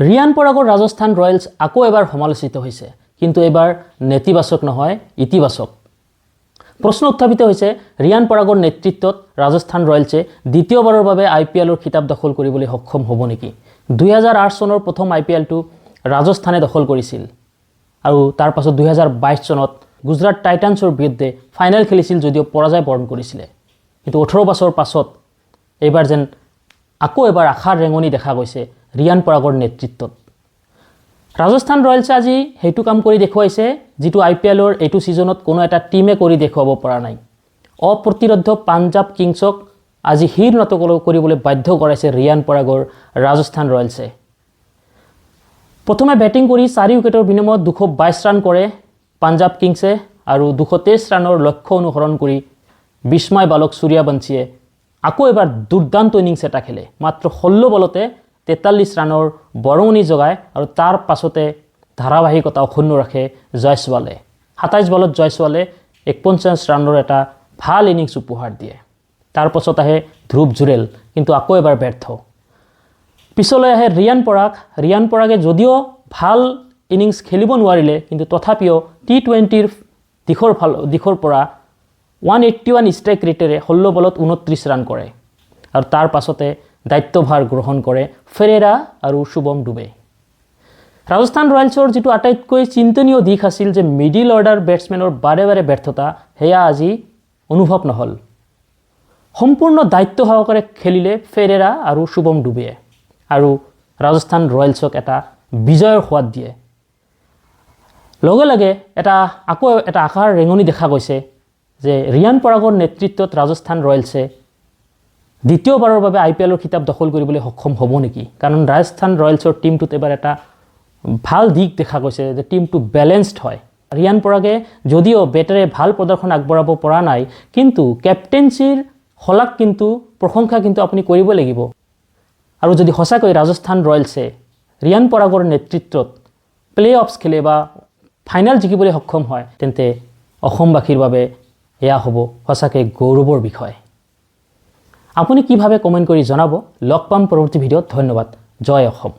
ৰিয়ান পৰাগৰ ৰাজস্থান ৰয়েলছ আকৌ এবাৰ সমালোচিত হৈছে, কিন্তু এবাৰ নেতিবাচক নহয়, ইতিবাচক। প্ৰশ্ন উত্থাপিত হৈছে ৰিয়ান পৰাগৰ নেতৃত্বত ৰাজস্থান ৰয়েলছে দ্বিতীয়বাৰৰ বাবে IPLৰ খিতাপ দখল কৰিবলৈ সক্ষম হ'ব নেকি? 2008 চনৰ প্ৰথম IPLটো ৰাজস্থানে দখল কৰিছিল আৰু তাৰ পাছত 2022 চনত গুজৰাট টাইটান্সৰ বিৰুদ্ধে ফাইনেল খেলিছিল যদিও পৰাজয় বৰণ কৰিছিলে। কিন্তু 18 বছৰ পাছত এইবাৰ যেন আকৌ এবাৰ আশাৰ ৰেঙনি দেখা গৈছে ৰিয়ান পৰাগৰ নেতৃত্বত। ৰাজস্থান ৰয়েলছে আজি সেইটো কাম কৰি দেখুৱাইছে যিটো IPLৰ এইটো ছিজনত কোনো এটা টিমে কৰি দেখুৱাব পৰা নাই। অপ্ৰতিৰোধ্য পাঞ্জাৱ কিংছক আজি হীৰ নত কৰিবলৈ বাধ্য কৰাইছে ৰিয়ান পৰাগৰ ৰাজস্থান ৰয়েলছে। প্ৰথমে বেটিং কৰি 4 উইকেটৰ বিনিময়ত 222 ৰান কৰে পাঞ্জাৱ কিংছে আৰু 223 ৰানৰ লক্ষ্য অনুসৰণ কৰি বিস্ময় বালক সূৰ্যবংশীয়ে আকৌ এবাৰ দুৰ্দান্ত ইনিংছ এটা খেলে। মাত্ৰ 16 বলতে 43 ৰানৰ বৰঙণি যোগায় আৰু তাৰ পাছতে ধাৰাবাহিকতা অক্ষুণ্ণ ৰাখে জয়সৱালে। 27 বলত জয়সৱালে 49 ৰানৰ এটা ভাল ইনিংছ উপহাৰ দিয়ে। তাৰ পাছত আহে ধ্ৰুৱ জুৰেল, কিন্তু আকৌ এবাৰ ব্যৰ্থ। পিছলৈ আহে ৰিয়ান পৰাগে যদিও ভাল ইনিংছ খেলিব নোৱাৰিলে, কিন্তু তথাপিও T20ৰ দিশৰ পৰা 181 ষ্ট্ৰাইক ৰেটেৰে 16 বলত 29 ৰান কৰে আৰু তাৰ পাছতে দায়িত্বভাৰ গ্ৰহণ কৰে ফেৰেৰা আৰু শুভম ডুবে। ৰাজস্থান ৰয়েলছৰ যিটো আটাইতকৈ চিন্তনীয় দিশ আছিল যে মিডিল অৰ্ডাৰ বেটছমেনৰ বাৰে বাৰে ব্যৰ্থতা, সেয়া আজি অনুভৱ নহ'ল। সম্পূৰ্ণ দায়িত্ব সহকাৰে খেলিলে ফেৰেৰা আৰু শুভম ডুবেয়ে আৰু ৰাজস্থান ৰয়েলছক এটা বিজয়ৰ সোৱাদ দিয়ে। লগে লগে আকৌ এটা আশাৰ ৰেঙনি দেখা গৈছে যে ৰিয়ান পৰাগৰ নেতৃত্বত ৰাজস্থান ৰয়েলছে দ্বিতীয়বাৰৰ বাবে IPLৰ খিতাপ দখল কৰিবলৈ সক্ষম হ'ব নেকি? কাৰণ ৰাজস্থান ৰয়েলছৰ টিমটোত এবাৰ এটা ভাল দিশ দেখা গৈছে যে টিমটো বেলেঞ্চড হয়। ৰিয়ান পৰাগে যদিও বেটেৰে ভাল প্ৰদৰ্শন আগবঢ়াব পৰা নাই, কিন্তু কেপ্টেইনছিৰ শলাগ প্ৰশংসা কিন্তু আপুনি কৰিব লাগিব। আৰু যদি সঁচাকৈ ৰাজস্থান ৰয়েলছে ৰিয়ান পৰাগৰ নেতৃত্বত প্লে-অফছ খেলে বা ফাইনেল জিকিবলৈ সক্ষম হয়, তেন্তে অসমবাসীৰ বাবে এয়া হ'ব সঁচাকৈ গৌৰৱৰ বিষয়। আপুনি কি ভাবে কমেণ্ট কৰি জনাব। লগ পাম পৰৱৰ্তী ভিডিঅ'ত। ধন্যবাদ। জয় অসম।